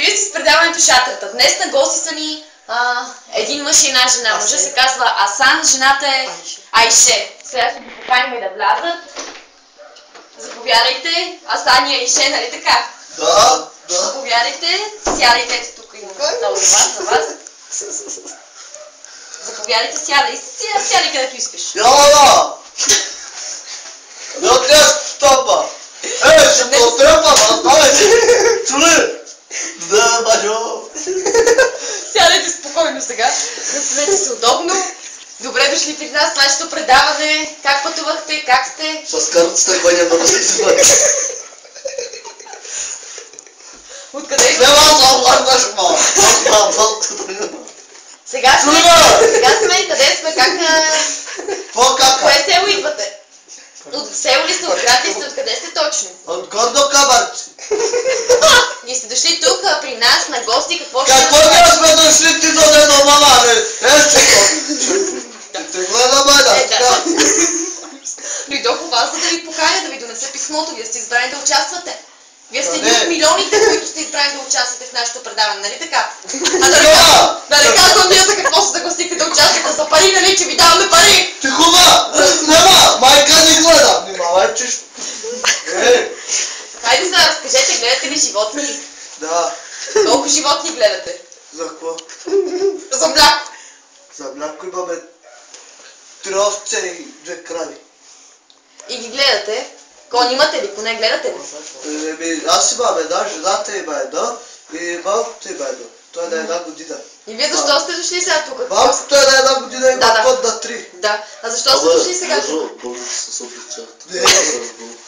Вие сте с предаването Шатрата. Днес на гости са ни един мъж и една жена. Мъжът се казва Асан, жената е Айше. Сега ще ги поканим да влязат. Заповядайте. Асан и Айше, нали така? Да. Заповядайте. Сядайте, ето тук има стол за вас. Заповядайте, сядай където искаш. Яла! Да тя стопа! Ще те отрепа, чули? Да, бажо! Сядайте спокойно сега. Разсвете се удобно. Добре дошли при нас, нашето предаване. Как пътувахте? Как сте? С картата, кой няма да се извади. Откъде сте? Няма да облагаш, ма! Сега сме, къде сме, как... Кое село идвате? От село ли сте, от град ли сте, откъде сте точно? От Гордо Кабарци. И сте дошли тук при нас на гости, какво ще... Какво ние сме дошли ти до дедо мама, бе? Те гледа, бе, да. Дойдох у вас, за да ви поканя, да ви донеса писмото. Вие сте избрани да участвате. Вие сте един от милионите, които сте избрани да участвате в нашето предаване, нали така? Да не казвам вие за какво се съгласихте да участвате, за пари, нали, че ви даваме пари! Тихо, ма! Нема! Майка ни гледа! Внимавай, че... Хайде сега, разкажете, гледате ли животни? Да. Колко животни гледате? За какво? За мляко. За мляко имаме 3 овце и 2 крави. И ги гледате? Кон имате ли? Коне гледате ли? Аз имам една, жената има една и малкото има едно. Той е на 1 година. И вие защо сте дошли сега тук? Малкото е на 1 година и има код на 3. Да. А защо сте дошли сега тук?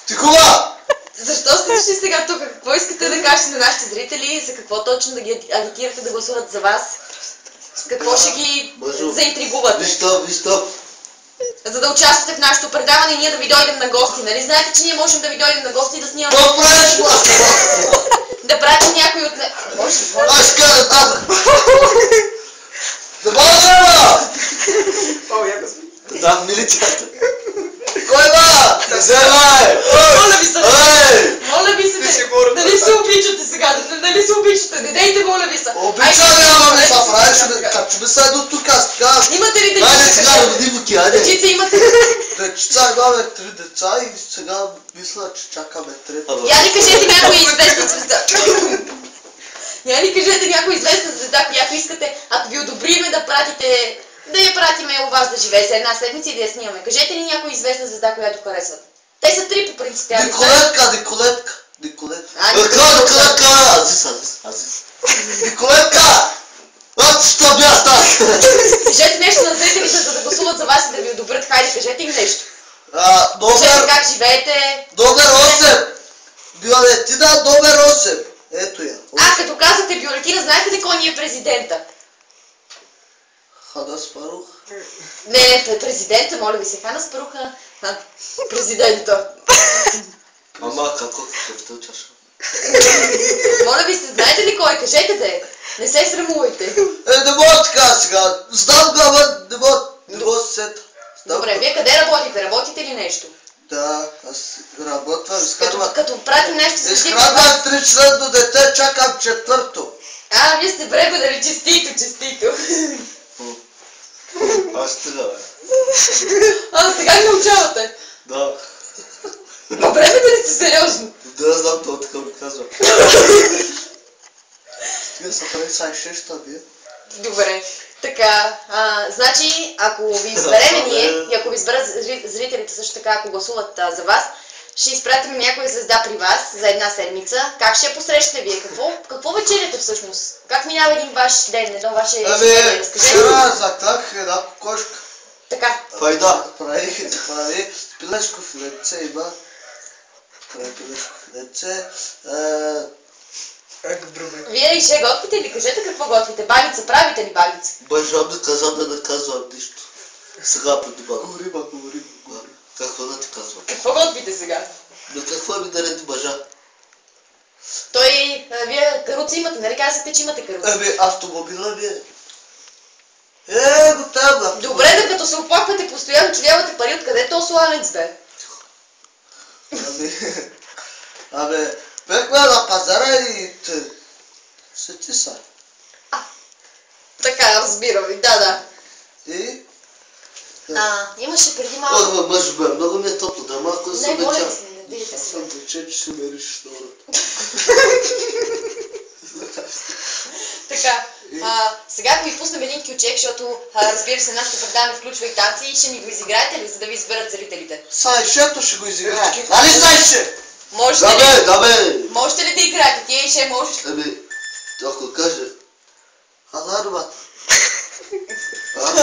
Тихо, ма! Защо сте дошли сега тук? Какво искате да кажете на нашите зрители? За какво точно да ги агитирате да гласуват за вас? С какво ще ги заинтригувате? Вижте. За да участвате в нашето предаване и ние да ви дойдем на гости. Нали знаете, че ние можем да ви дойдем на гости и да снимаме... Какво правиш, маска? Да пратим някой от... Може. Аз кажа там! Да бъда! Да, милицията. Кой ба? Вземай! Моля ви се, нали се обичате сега, нали се обичате, не дейте, моля ви се. Обичаме, ама ми са правиш, качу ми са до тук, аз така. Имате ли Айде дечица? сега, роди буки, айде. Дечица имате ли? Дечица имаме 3 деца и сега мисля, че чакаме трета. Я ни кажете някоя известна звезда. Я ни кажете някоя известна звезда, която искате, ако ви одобриме да пратите... Да я пратиме у вас да живее за една седмица и да я снимаме. Кажете ли някоя известна звезда, която харесват? Те са 3 по принцип. Николетка. Азис. Николетка! Що бях так? Кажете нещо на зрителите, за да гласуват за вас и да ви одобрят. Хайде, кажете им нещо. Кажете как живеете. Номер 8. Бюлетина номер 8. Ето я. Като казвате бюлетина, знаете ли кой ни е президента? Хана Спарух. Не, президента, моля ви се, Хана Спаруха. Президента. Ама какво те учаш? Моля ви се, знаете ли кой? Кажете де. Не се срамувайте. Не мога така сега. Знам го, ама не мога да се сета. Добре, вие къде работите? Работите ли нещо? Да, аз работвам, изкарвам. Като пратим нещо за изкарвам 3-членно дете, чакам 4-то. Вие сте бременали, честито. Аз сега, бе. Сега ги научавате. Да. Бременали сте сериозно. Да, знам, това така ми казвам. Вие са прави са 6-та, вие. Добре. Така, значи, ако ви избереме ние, и ако ви изберат зрителите също така, ако гласуват за вас, ще изпратим някоя звезда при вас за една седмица. Как ще я посрещате вие? Какво вечеряте всъщност? Как минава един ваш ден, едно ваше ежедневие? Вчера заклах една кокошка. Така. Пайда. Прави пилешко филетце има. Пилешко филетце. Вие и ще готвите ли? Кажете какво готвите. Багица, правите ли багица? Бажам да казвам да не казвам нищо. Сега преди малко. Говори. Какво да ти казвам? Какво готвите сега? Но какво ми нареди бажа? Вие каруца имате, нали казахте, че имате каруца? Автомобила ви е. Готова. Добре, като се оплаквате постоянно, че нямате пари, откъде то сланец, бе? Бехме на пазара и Сети са. Така, разбирам. Да. И... Имаше преди малко... Мъж бе, много ми е топло, да малко да се Не, моля обича. ви се, не дайте се. Съм вече, че ще ме решиш на урата. Така, сега да ви пуснем един кючек, защото разбира се, нашето предаване включва и танци и ще ми го изиграете ли, за да ви изберат зрителите? Сайшето ще го изиграе. Али Сайше? Можете Да ли? бе, да бе. Можете ли да играете? Тие и ще можеш ли? Ами, ако каже... Алармата.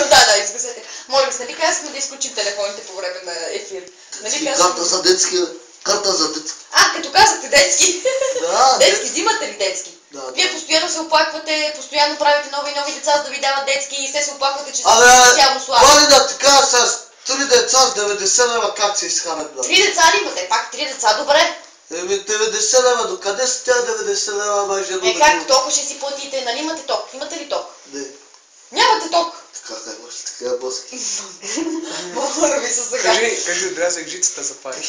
Да, изгасете. Моля ви, нали казахме да изключим телефоните по време на ефир? Нали Карта за детски, карта за детски. Като казахте детски. Да, Детски, взимате ли детски? Да. Вие постоянно се оплаквате, постоянно правите нови и нови деца, за да ви дават детски и се оплаквате, че Абе, са социално слаби. Валина, така с 3 деца с 90 лева как се изхарат, бе? 3 деца ли имате? Пак 3 деца, добре. 90 лева, докъде са тя 90 лева, мъже? Как толкова ще си платите? Нали имате ток? Имате ли ток? Не. Нямате ток. Как е, може така е боски? Моля ви се сега. Кажи, отрязах жицата запали.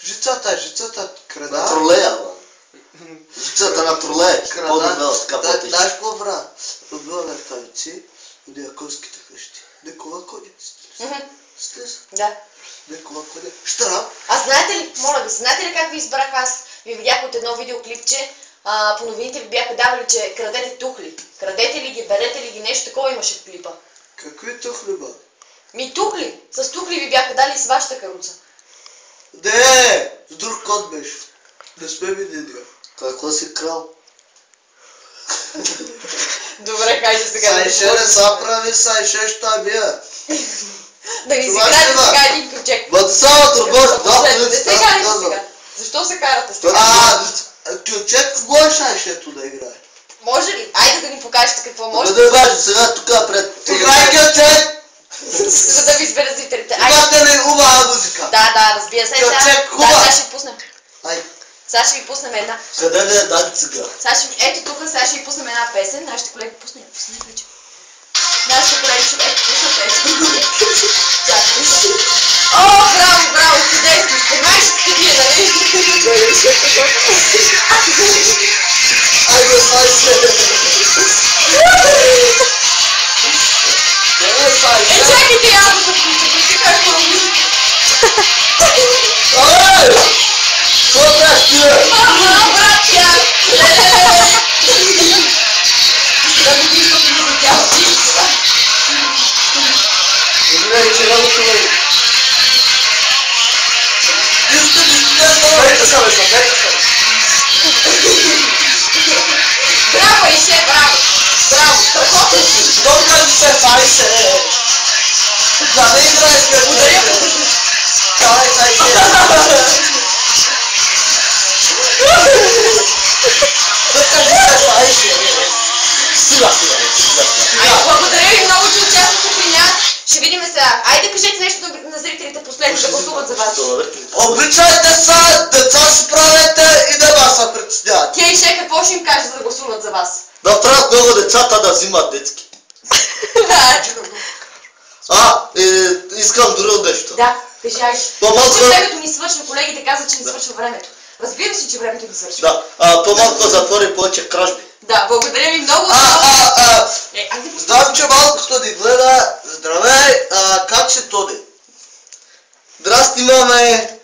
Жицата крада. На тролея, бе. Жицата на тролея. По-дебела, така по-тежа. Знаеш какво, брат? Убила вертавици от яконските къщи. Некова конец. Стес. Да. Некова конец. Штра. Знаете ли, моля ви, знаете ли как ви избрах аз? Ви видях от едно видеоклипче, по новините ви бяха давали, че крадете тухли. Крадете ли ги, берете ли ги, нещо такова имаше в клипа. Какви тухли, бе? Тухли. С тухли ви бяха дали с вашата каруца. Не, с друг код беше. Не сме видели. Какво си крал? Добре, хайде сега. Сайше не са прави, сайше ще бия. Да ви изиграете сега един ключек. Бъдсава турбош, да, Не се карайте сега. Защо се карате сега? Кючек в гой сайшето да играе. Може ли? Айде да ни покажете какво може. Да кажа сега тук пред... Играй кючек! За да ви изберат зрителите. Имате ли хубава музика? Да, разбира се. Кючек, хубава! Да, сега ще ви пуснем. Ай. Сега ще ви пуснем една. Къде не е дай сега? Ето тук, сега ще ви пуснем една песен. Нашите колеги пусне вече. Нашите колеги ще пуснат песен. О, браво, чудесно. Спомагайте вие, нали? Айде, сайше! Чакайте ябълка, какво музика. Ай! Какво правиш ти, бе? Братя! Да ми виждате музика. Добре, че работа, бе. Браво, Ише, браво! Браво! Долка се файше! Да не играеш ме, Благодаря. Давай, сайше! Долка се файше! Стига! Благодаря ви много, че участвате при нас. Ще видим сега. Айде кажете нещо на зрителите последно да гласуват за вас. Обичайте се, деца си правете и да вас се притесняват. Тя и Ше, какво ще им каже, за да гласуват за вас? Да правят много децата да взимат детски. Искам друго нещо. Да, кажи, айде. По-малко... Времето ни свършва, колегите казват, че не свършва времето. Разбира се, че времето ни свършва. Да, по-малко затвори повече кражби. Да, благодаря ви много. Знам, че малкото ни гледа. Здравей, как си, Тони? Здрасти, маме!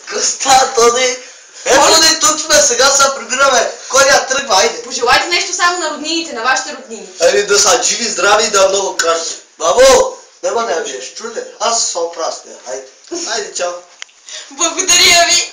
Кръста, Тони! Ето ни, тук сме, сега се прибираме. Кой я тръгва, айде! Пожелайте нещо само на роднините, на вашите роднини. Ами да са живи, здрави и да много кражби. Бабо! Нема да я биеш, чули? Аз съм прасния, айде. Айде, чао! Благодаря ви.